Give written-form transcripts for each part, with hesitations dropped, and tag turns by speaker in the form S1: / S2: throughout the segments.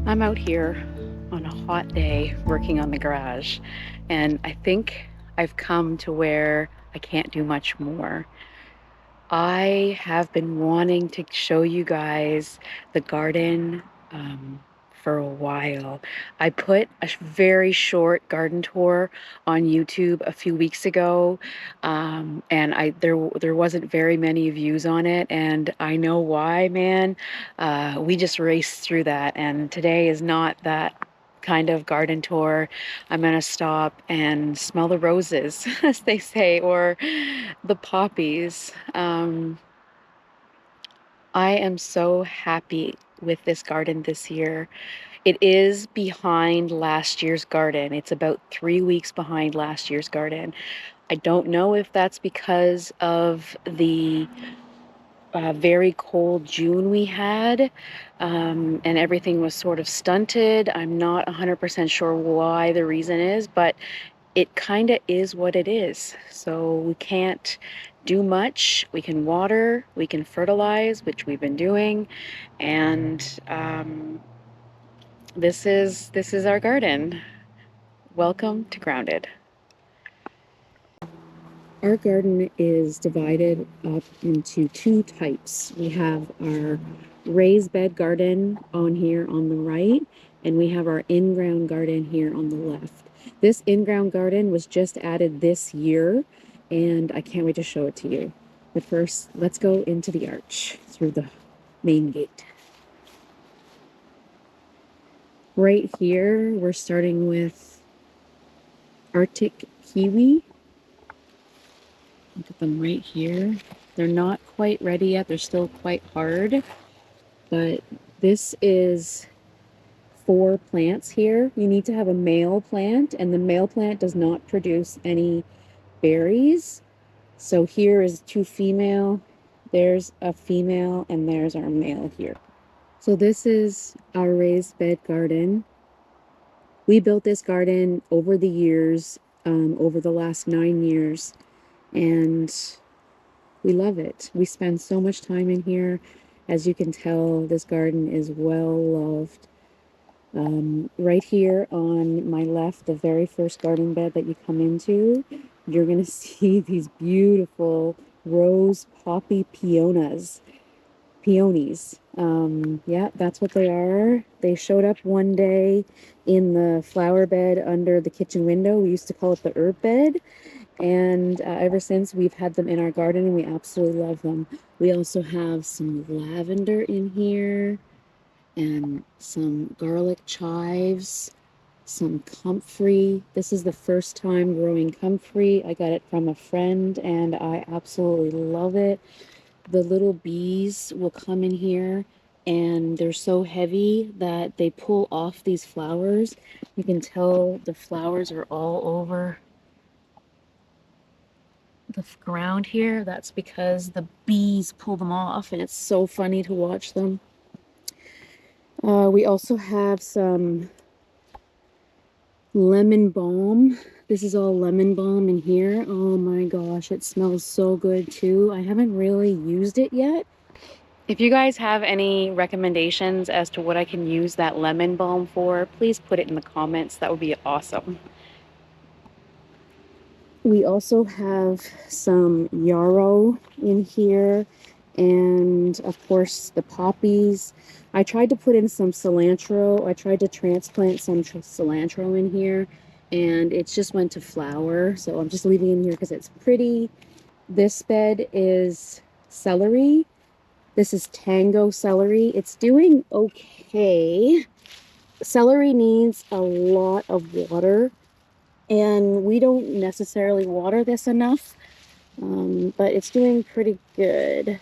S1: I'm out here on a hot day working on the garage, and I think I've come to where I can't do much more. I have been wanting to show you guys the garden for a while. I put a very short garden tour on YouTube a few weeks ago, and there wasn't very many views on it, and I know why, man. We just raced through that, and today is not that kind of garden tour. I'm gonna stop and smell the roses, as they say, or the poppies. I am so happy with this garden this year. It is behind last year's garden. It's about 3 weeks behind last year's garden. I don't know if that's because of the very cold June we had, and everything was sort of stunted. I'm not 100% sure why the reason is, but it kind of is what it is. So we can't do much. We can water, we can fertilize, which we've been doing, and this is our garden. Welcome to Grounded. Our garden is divided up into two types. We have our raised bed garden on here on the right, and we have our in-ground garden here on the left. This in-ground garden was just added this year, and I can't wait to show it to you. But first, let's go into the arch through the main gate. Right here, we're starting with Arctic kiwi. Look at them right here. They're not quite ready yet. They're still quite hard. But this is 4 plants here. You need to have a male plant, and the male plant does not produce any berries. So here is 2 female. There's a female, and there's our male here. So this is our raised bed garden. We built this garden over the years, over the last 9 years, and we love it. We spend so much time in here. As you can tell, this garden is well loved. Right here on my left, the very first garden bed that you come into, you're going to see these beautiful rose poppy peonies. Yeah, that's what they are. They showed up one day in the flower bed under the kitchen window. We used to call it the herb bed. And ever since, we've had them in our garden, and we absolutely love them. We also have some lavender in here, and some garlic chives, some comfrey. This is the first time growing comfrey. I got it from a friend, and I absolutely love it. The little bees will come in here, and they're so heavy that they pull off these flowers. You can tell the flowers are all over the ground here. That's because the bees pull them off, and it's so funny to watch them. We also have some lemon balm. This is all lemon balm in here. Oh my gosh, it smells so good too. I haven't really used it yet. If you guys have any recommendations as to what I can use that lemon balm for, please put it in the comments. That would be awesome. We also have some yarrow in here, and of course the poppies. I tried to put in some cilantro. I tried to transplant some cilantro in here, and it just went to flower. So I'm just leaving it in here because it's pretty. This bed is celery. This is tango celery. It's doing okay. Celery needs a lot of water, and we don't necessarily water this enough, but it's doing pretty good.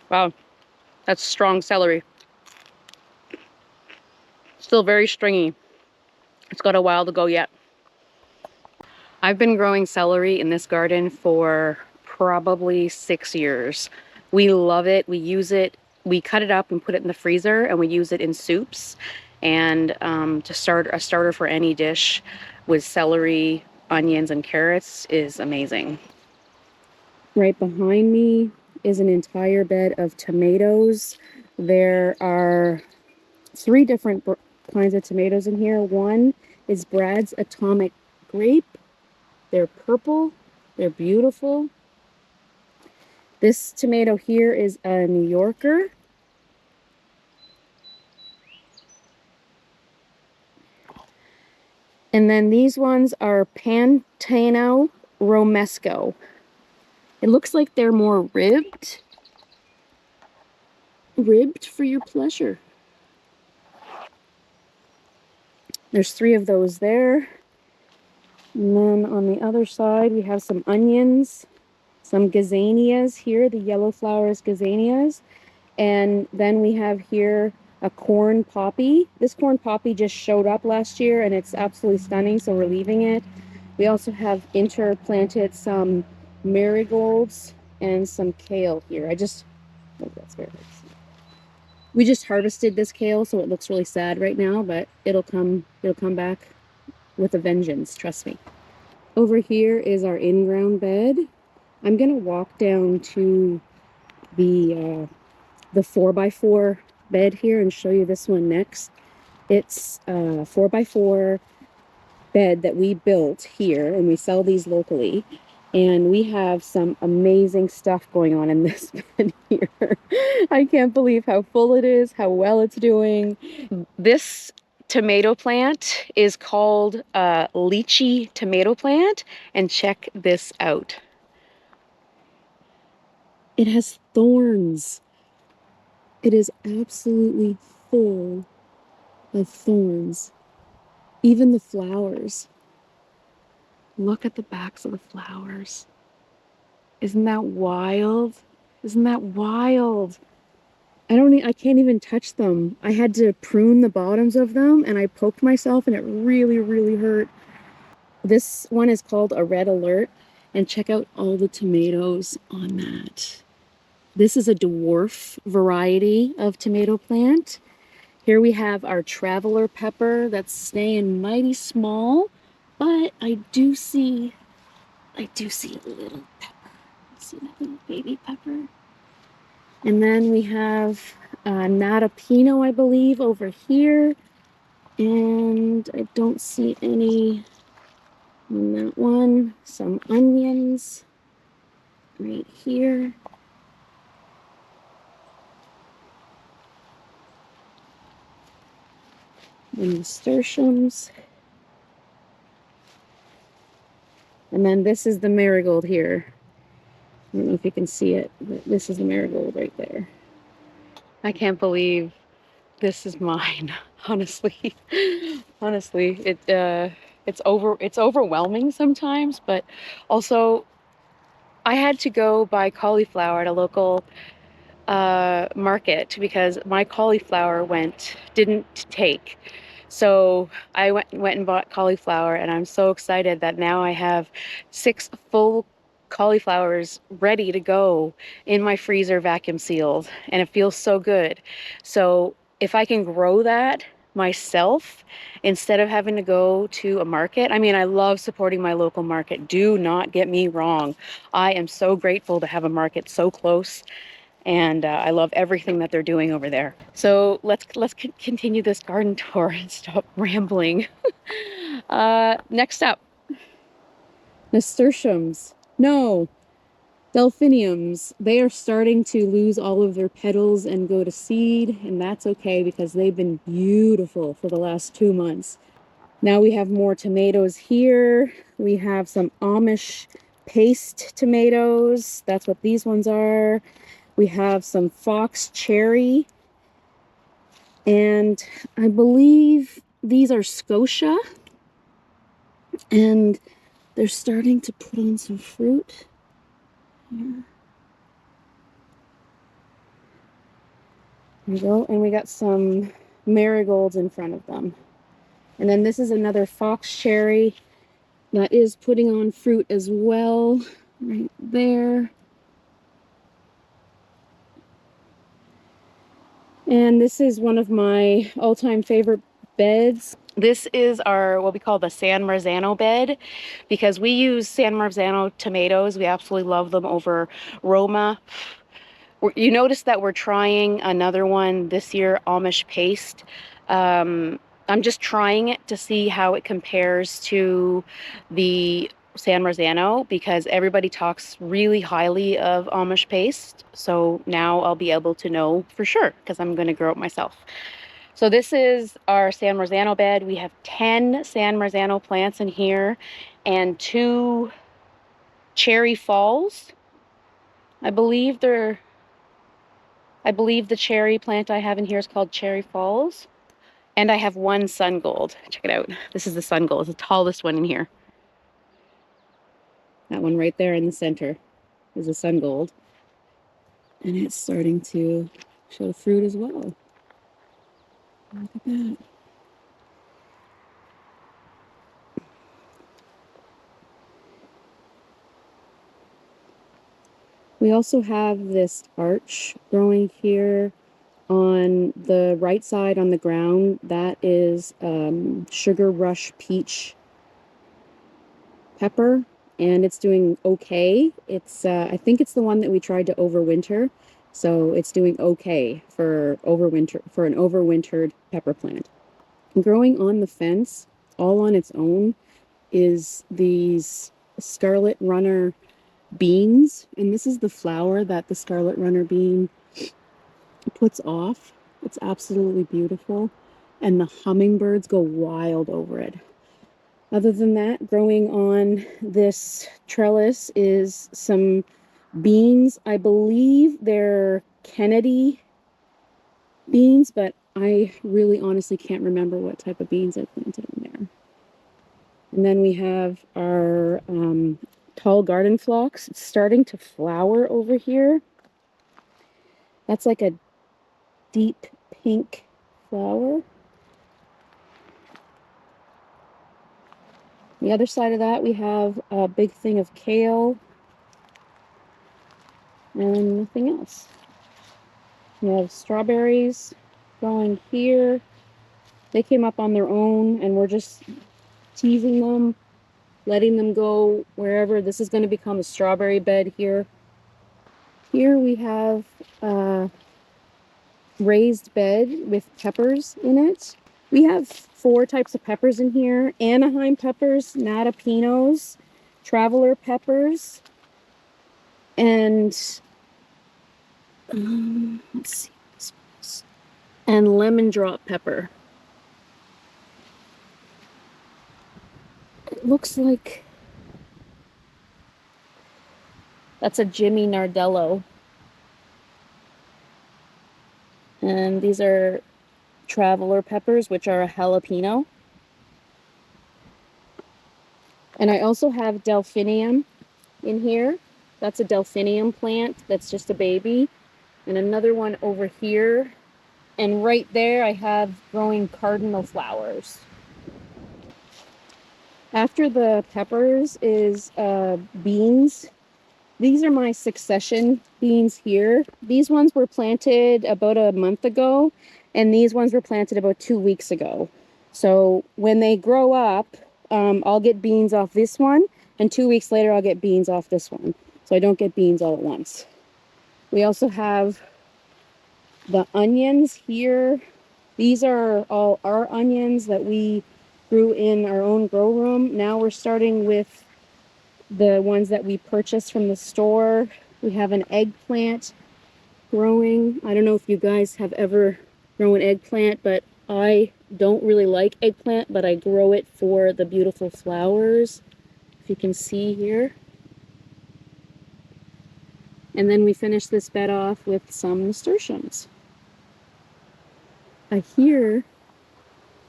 S1: Wow, that's strong celery. Still very stringy. It's got a while to go yet. I've been growing celery in this garden for probably 6 years. We love it. We use it. We cut it up and put it in the freezer, and we use it in soups. And to start a starter for any dish with celery, onions, and carrots is amazing. Right behind me is an entire bed of tomatoes. There are 3 different kinds of tomatoes in here. One is Brad's Atomic Grape. They're purple. They're beautiful. This tomato here is a New Yorker. And then these ones are Pantano Romesco. It looks like they're more ribbed. Ribbed for your pleasure. There's 3 of those there. And then on the other side, we have some onions, some gazanias here, the yellow flowers gazanias. And then we have here a corn poppy. This corn poppy just showed up last year and it's absolutely stunning, so we're leaving it. We also have interplanted some marigolds and some kale here. That's very nice. We just harvested this kale, so it looks really sad right now, but it'll come back with a vengeance, trust me. Over here is our in-ground bed. I'm gonna walk down to the 4x4 bed here and show you this one next. It's a 4x4 bed that we built here, and we sell these locally. And we have some amazing stuff going on in this bed here. I can't believe how full it is, how well it's doing. This tomato plant is called lychee tomato plant, and check this out. It has thorns. It is absolutely full of thorns. Even the flowers. Look at the backs of the flowers. Isn't that wild? Isn't that wild? I can't even touch them. I had to prune the bottoms of them and I poked myself and it really, really hurt. This one is called a Red Alert, and check out all the tomatoes on that. This is a dwarf variety of tomato plant. Here we have our traveler pepper that's staying mighty small, but I do see a little pepper. See that little baby pepper? And then we have Natapino, I believe, over here. And I don't see any on that one. Some onions right here. And nasturtiums. And then this is the marigold here. I don't know if you can see it, but this is the marigold right there. I can't believe this is mine, honestly. Honestly, it's overwhelming sometimes, but also I had to go buy cauliflower at a local market because my cauliflower didn't take. So I went and bought cauliflower, and I'm so excited that now I have 6 full cauliflowers ready to go in my freezer, vacuum sealed, and it feels so good. So if I can grow that myself instead of having to go to a market. I mean, I love supporting my local market. Do not get me wrong. I am so grateful to have a market so close. And I love everything that they're doing over there. So let's continue this garden tour and stop rambling. Next up, nasturtiums. No, delphiniums. They are starting to lose all of their petals and go to seed, and that's okay because they've been beautiful for the last 2 months. Now we have more tomatoes here. We have some Amish paste tomatoes. That's what these ones are. We have some fox cherry, and I believe these are Scotia, and they're starting to put on some fruit here. There we go, and we got some marigolds in front of them. And then this is another fox cherry that is putting on fruit as well, right there. And this is one of my all-time favorite beds. This is our, what we call the San Marzano bed, because we use San Marzano tomatoes. We absolutely love them over Roma. You notice that we're trying another one this year, Amish paste. I'm just trying it to see how it compares to the San Marzano, because everybody talks really highly of Amish paste. So now I'll be able to know for sure, because I'm going to grow it myself. So this is our San Marzano bed. We have 10 San Marzano plants in here and 2 cherry falls. I believe the cherry plant I have in here is called Cherry Falls. And I have 1 sun gold. Check it out. This is the sun gold. It's the tallest one in here. That one right there in the center is a sun gold. And it's starting to show fruit as well. Look at that. We also have this arch growing here on the right side on the ground. That is Sugar Rush Peach pepper, and it's doing okay. It's I think it's the one that we tried to overwinter, so it's doing okay for an overwintered pepper plant. And growing on the fence, all on its own, is these Scarlet Runner beans, and this is the flower that the Scarlet Runner bean puts off. It's absolutely beautiful, and the hummingbirds go wild over it. Other than that, growing on this trellis is some beans. I believe they're Kennedy beans, but I really honestly can't remember what type of beans I planted on there. And then we have our tall garden phlox. It's starting to flower over here. That's like a deep pink flower. The other side of that, we have a big thing of kale and nothing else. We have strawberries growing here. They came up on their own, and we're just teasing them, letting them go wherever. This is going to become a strawberry bed here. Here we have a raised bed with peppers in it. We have 4 types of peppers in here: Anaheim peppers, Nata Pinos, Traveler peppers, and let's see, and lemon drop pepper. It looks like that's a Jimmy Nardello. And these are Traveler peppers, which are a jalapeno. And I also have delphinium in here. That's a delphinium plant that's just a baby. And another one over here. And right there I have growing cardinal flowers. After the peppers is beans. These are my succession beans here. These ones were planted about a month ago, and these ones were planted about 2 weeks ago. So when they grow up, I'll get beans off this one, and 2 weeks later I'll get beans off this one. So I don't get beans all at once. We also have the onions here. These are all our onions that we grew in our own grow room. Now we're starting with the ones that we purchased from the store. We have an eggplant growing. I don't know if you guys have ever grown eggplant, but I don't really like eggplant, but I grow it for the beautiful flowers, if you can see here. And then we finish this bed off with some nasturtiums. I hear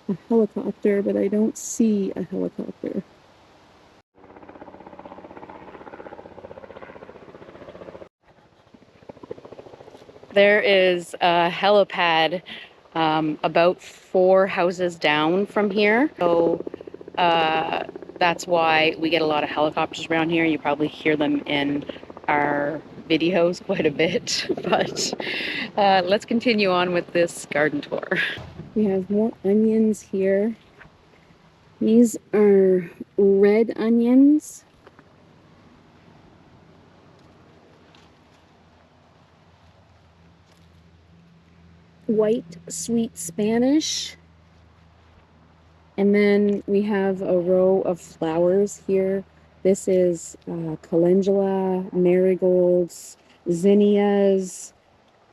S1: a helicopter, but I don't see a helicopter. There is a helipad about 4 houses down from here. So that's why we get a lot of helicopters around here. You probably hear them in our videos quite a bit. But let's continue on with this garden tour. We have more onions here. These are red onions. White sweet Spanish. And then we have a row of flowers here. This is calendula, marigolds, zinnias.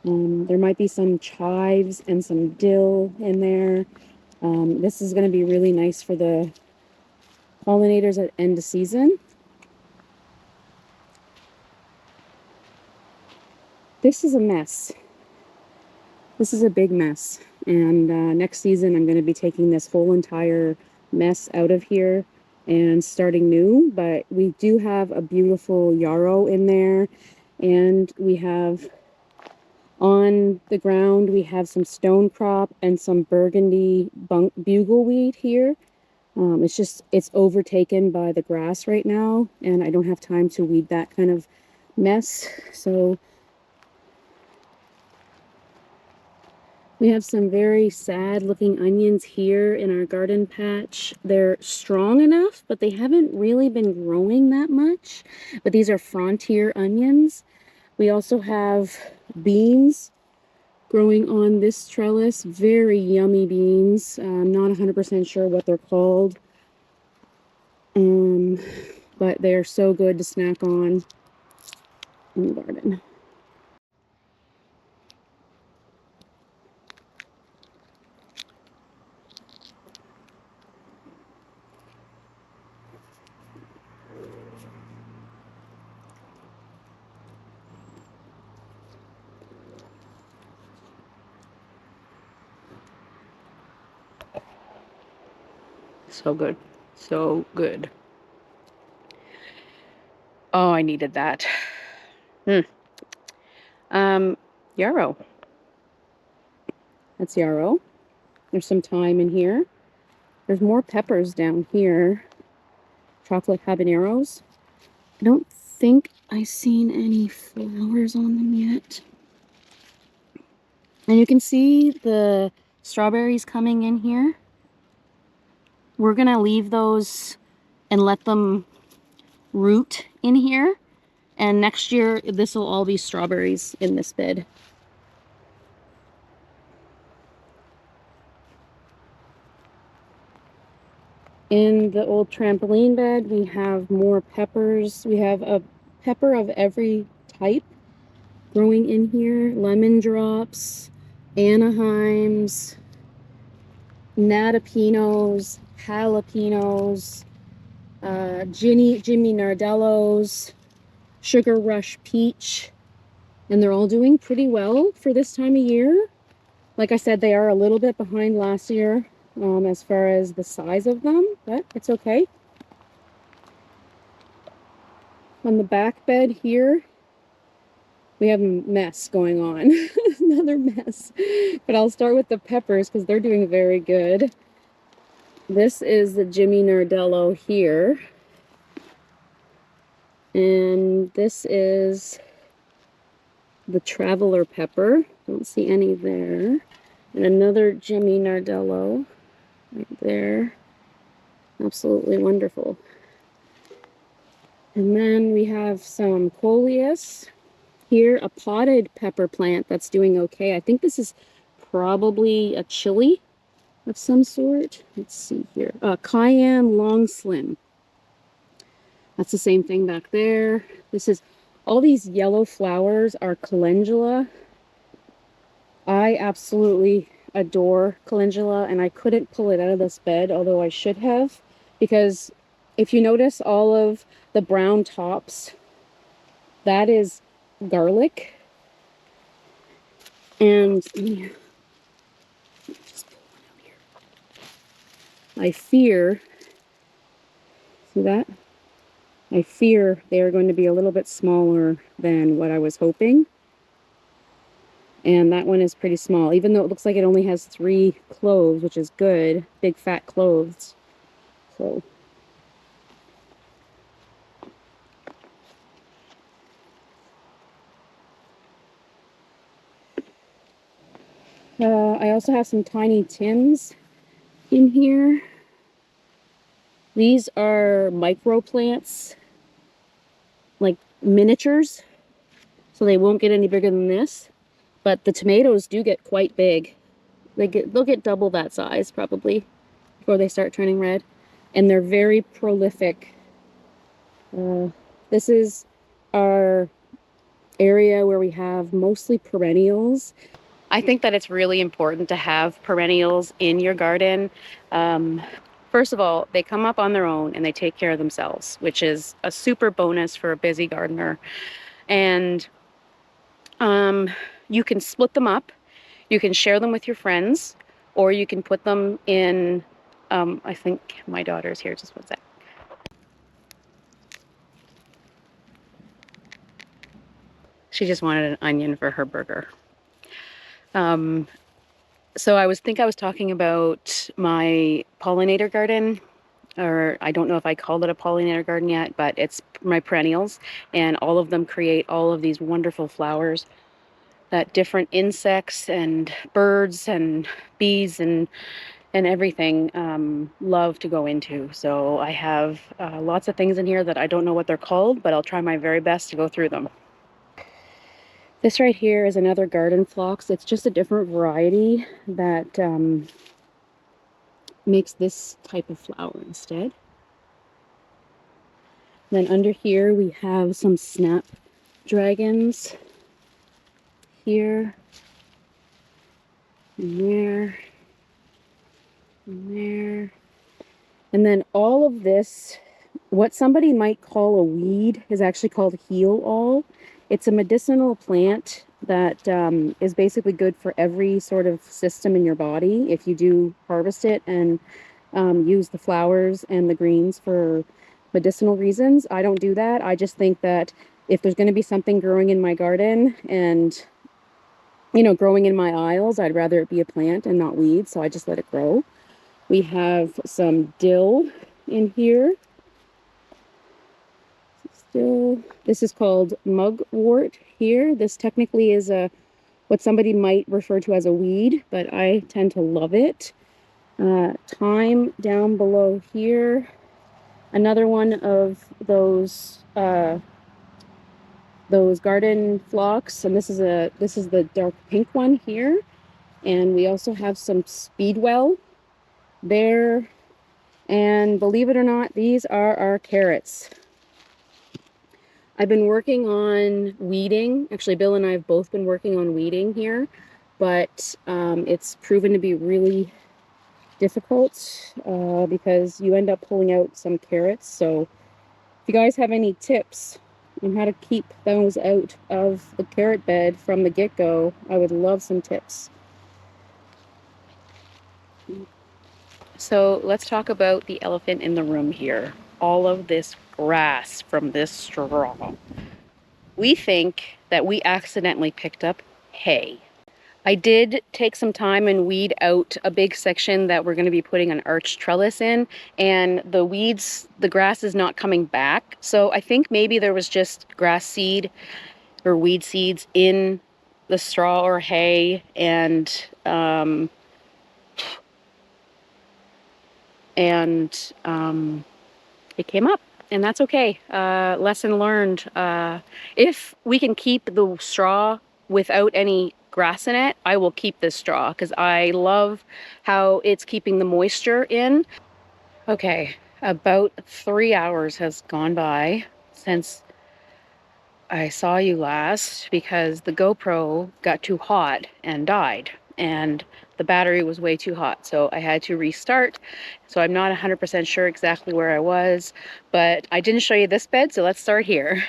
S1: There might be some chives and some dill in there. This is going to be really nice for the pollinators at end of season. This is a mess. This is a big mess. And next season, I'm going to be taking this whole entire mess out of here and starting new. But we do have a beautiful yarrow in there. And we have on the ground, we have some stone crop and some burgundy bugleweed here. It's overtaken by the grass right now. And I don't have time to weed that kind of mess. So we have some very sad looking onions here in our garden patch. They're strong enough, but they haven't really been growing that much. But these are frontier onions. We also have beans growing on this trellis. Very yummy beans. I'm not 100% sure what they're called. But they're so good to snack on in the garden. So good. So good. Oh, I needed that. Yarrow. That's yarrow. There's some thyme in here. There's more peppers down here. Chocolate habaneros. I don't think I've seen any flowers on them yet. And you can see the strawberries coming in here. We're going to leave those and let them root in here. And next year, this will all be strawberries in this bed. In the old trampoline bed, we have more peppers. We have a pepper of every type growing in here. Lemon drops, Anaheims, Natapinos, jalapenos, Jimmy Nardellos, Sugar Rush Peach. And they're all doing pretty well for this time of year. Like I said, they are a little bit behind last year as far as the size of them, but it's okay. On the back bed here, we have a mess going on. Another mess. But I'll start with the peppers because they're doing very good. This is the Jimmy Nardello here. And this is the Traveler pepper. Don't see any there. And another Jimmy Nardello right there. Absolutely wonderful. And then we have some coleus. Here, a potted pepper plant that's doing okay. I think this is probably a chili of some sort. Let's see here. Cayenne long slim. That's the same thing back there. This is, all these yellow flowers are calendula. I absolutely adore calendula, and I couldn't pull it out of this bed, although I should have, because if you notice all of the brown tops, that is garlic. And just pull one out here. I fear, see that? I fear they are going to be a little bit smaller than what I was hoping. And that one is pretty small, even though it looks like it only has 3 cloves, which is good, big fat cloves. So I also have some tiny Tims in here. These are micro plants, like miniatures, so they won't get any bigger than this. But the tomatoes do get quite big. They'll get double that size probably before they start turning red, and they're very prolific. This is our area where we have mostly perennials. I think that it's really important to have perennials in your garden. First of all, they come up on their own and they take care of themselves, which is a super bonus for a busy gardener. And you can split them up, you can share them with your friends, or you can put them in, I think my daughter's here, just one sec. She just wanted an onion for her burger. So I was talking about my pollinator garden, or I don't know if I called it a pollinator garden yet, but it's my perennials, and all of them create all of these wonderful flowers that different insects and birds and bees and everything love to go into. So I have lots of things in here that I don't know what they're called, but I'll try my very best to go through them. This right here is another garden phlox. It's just a different variety that makes this type of flower instead. Then under here we have some snapdragons here, and there, and there. And then all of this, what somebody might call a weed, is actually called heal-all. It's a medicinal plant that is basically good for every sort of system in your body if you do harvest it and use the flowers and the greens for medicinal reasons. I don't do that. I just think that if there's going to be something growing in my garden and, you know, growing in my aisles, I'd rather it be a plant and not weeds, so I just let it grow. We have some dill in here. This is called mugwort here. This technically is what somebody might refer to as a weed, but I tend to love it. Thyme down below here. Another one of those garden phlox, and this is the dark pink one here. And we also have some speedwell there. And believe it or not, these are our carrots. I've been working on weeding. Actually, Bill and I have both been working on weeding here, but it's proven to be really difficult because you end up pulling out some carrots. So if you guys have any tips on how to keep those out of the carrot bed from the get-go, I would love some tips. So let's talk about the elephant in the room here. All of this grass from this straw. We think that we accidentally picked up hay. I did take some time and weed out a big section that we're going to be putting an arch trellis in, and the grass is not coming back. So I think maybe there was just grass seed or weed seeds in the straw or hay, and it came up, and that's okay. Lesson learned. If we can keep the straw without any grass in it, I will keep this straw because I love how it's keeping the moisture in. Okay, about 3 hours has gone by since I saw you last because the GoPro got too hot and died, and the battery was way too hot, so I had to restart. So I'm not 100% sure exactly where I was, but I didn't show you this bed, so let's start here.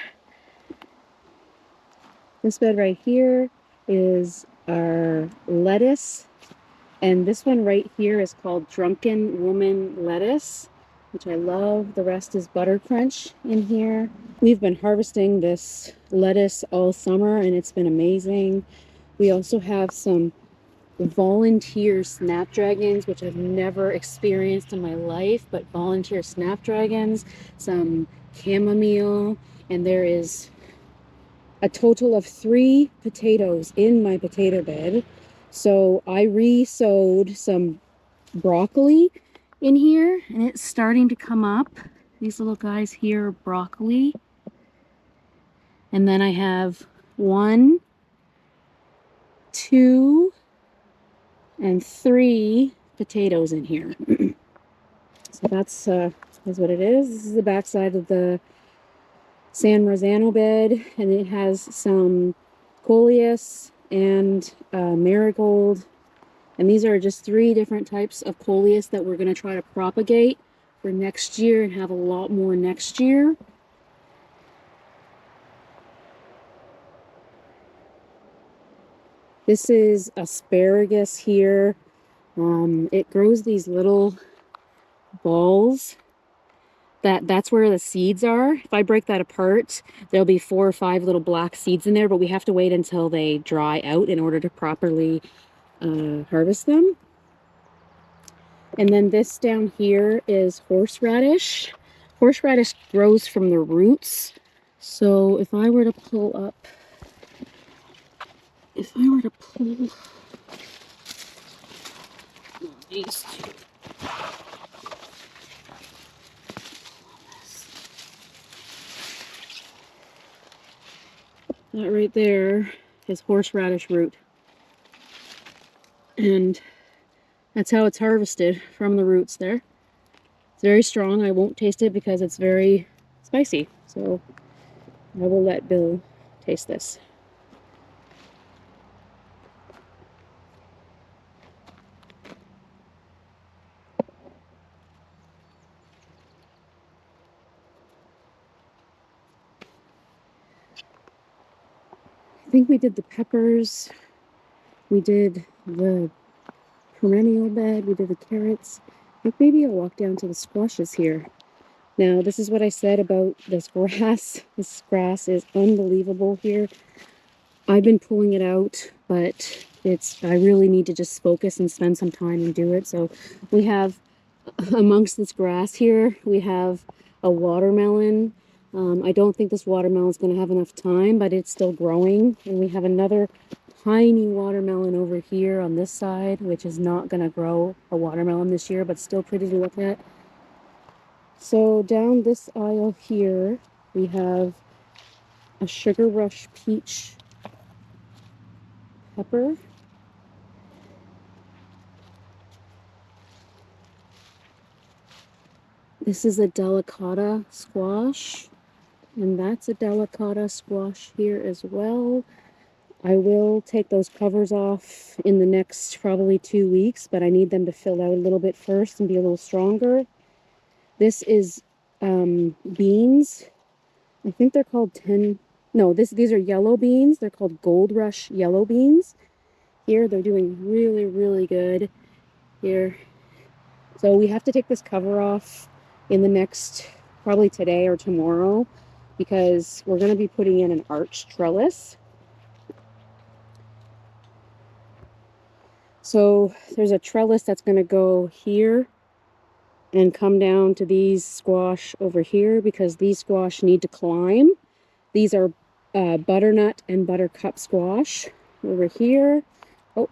S1: This bed right here is our lettuce, and this one right here is called Drunken Woman lettuce, which I love. The rest is Butter Crunch in here. We've been harvesting this lettuce all summer, and it's been amazing. We also have some volunteer snapdragons, which I've never experienced in my life, but volunteer snapdragons, some chamomile, and there is a total of 3 potatoes in my potato bed. So I re-sowed some broccoli in here, and it's starting to come up. These little guys here are broccoli. And then I have 1, 2, and 3 potatoes in here. So that's what it is. This is the backside of the San Marzano bed, and it has some coleus and marigold. And these are just 3 different types of coleus that we're going to try to propagate for next year and have a lot more next year. This is asparagus here. It grows these little balls. That's where the seeds are. If I break that apart, there'll be 4 or 5 little black seeds in there, but we have to wait until they dry out in order to properly harvest them. And then this down here is horseradish. Horseradish grows from the roots. So if I were to pull up, these two. That right there is horseradish root. And that's how it's harvested, from the roots there. It's very strong. I won't taste it because it's very spicy. So I will let Bill taste this. I think we did the peppers. We did the perennial bed. We did the carrots. I think maybe I'll walk down to the squashes here. Now, this is what I said about this grass. This grass is unbelievable here. I've been pulling it out, but I really need to just focus and spend some time and do it. So we have, amongst this grass here, we have a watermelon. I don't think this watermelon is going to have enough time, but it's still growing. And we have another tiny watermelon over here on this side, which is not going to grow a watermelon this year, but still pretty to look at. So down this aisle here, we have a Sugar Rush peach pepper. This is a delicata squash, and that's a delicata squash here as well. I will take those covers off in the next probably 2 weeks, but I need them to fill out a little bit first and be a little stronger. This is beans. I think they're called these are yellow beans. They're called Gold Rush yellow beans. Here, they're doing really, really good here. So we have to take this cover off in the next, probably today or tomorrow, because we're going to be putting in an arch trellis. So there's a trellis that's going to go here and come down to these squash over here, because these squash need to climb. These are butternut and buttercup squash over here. Oh,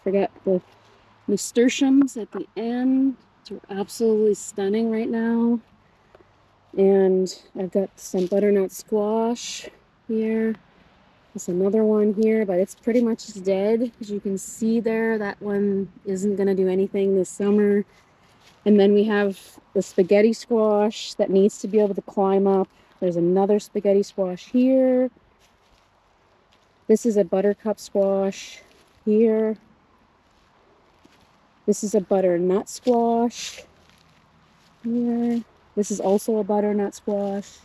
S1: forget the nasturtiums at the end. They're absolutely stunning right now. And I've got some butternut squash here. There's another one here, but it's pretty much dead. As you can see there, that one isn't going to do anything this summer. And then we have the spaghetti squash that needs to be able to climb up. There's another spaghetti squash here. This is a buttercup squash here. This is a butternut squash here. This is also a butternut squash.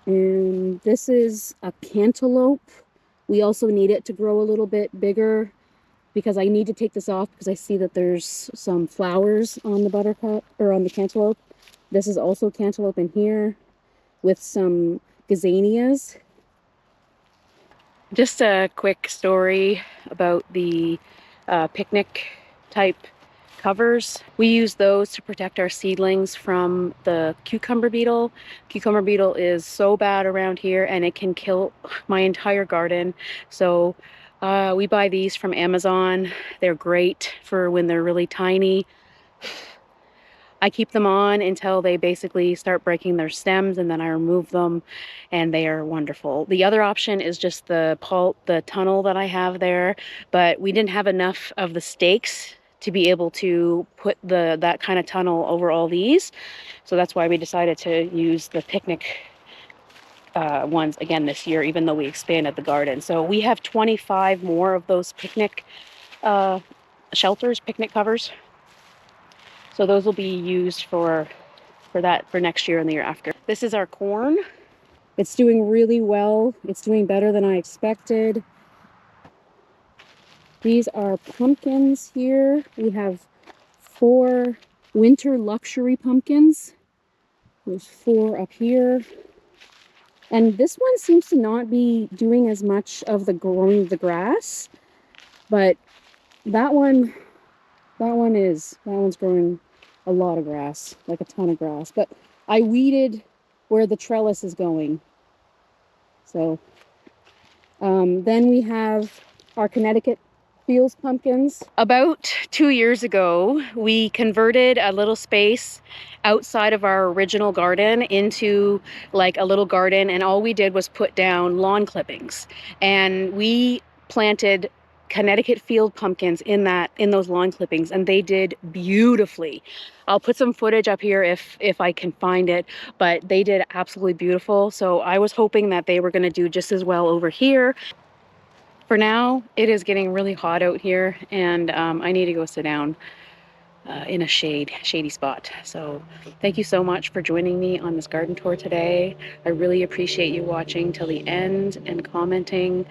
S1: And this is a cantaloupe. We also need it to grow a little bit bigger, because I need to take this off because I see that there's some flowers on the buttercup, or on the cantaloupe. This is also cantaloupe in here with some gazanias. Just a quick story about the picnic type covers. We use those to protect our seedlings from the cucumber beetle. Cucumber beetle is so bad around here and it can kill my entire garden. So we buy these from Amazon. They're great for when they're really tiny. I keep them on until they basically start breaking their stems, and then I remove them, and they are wonderful. The other option is just the tunnel that I have there, but we didn't have enough of the stakes to be able to put that kind of tunnel over all these. So that's why we decided to use the picnic ones again this year, even though we expanded the garden. So we have 25 more of those picnic shelters, picnic covers. So those will be used for next year and the year after. This is our corn. It's doing really well. It's doing better than I expected. These are pumpkins here. We have 4 winter luxury pumpkins. There's 4 up here. And this one seems to not be doing as much of the growing of the grass, but that one's growing a lot of grass, like a ton of grass. But I weeded where the trellis is going. So then we have our Connecticut Fields pumpkins. About 2 years ago, we converted a little space outside of our original garden into like a little garden, and all we did was put down lawn clippings, and we planted Connecticut field pumpkins in those lawn clippings, and they did beautifully. I'll put some footage up here if I can find it, but they did absolutely beautiful. So I was hoping that they were going to do just as well over here. For now, it is getting really hot out here, and I need to go sit down in a shady spot. So thank you so much for joining me on this garden tour today. I really appreciate you watching till the end and commenting.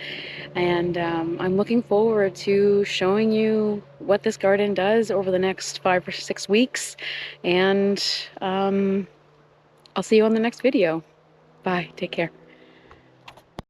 S1: And I'm looking forward to showing you what this garden does over the next 5 or 6 weeks. And I'll see you on the next video. Bye. Take care.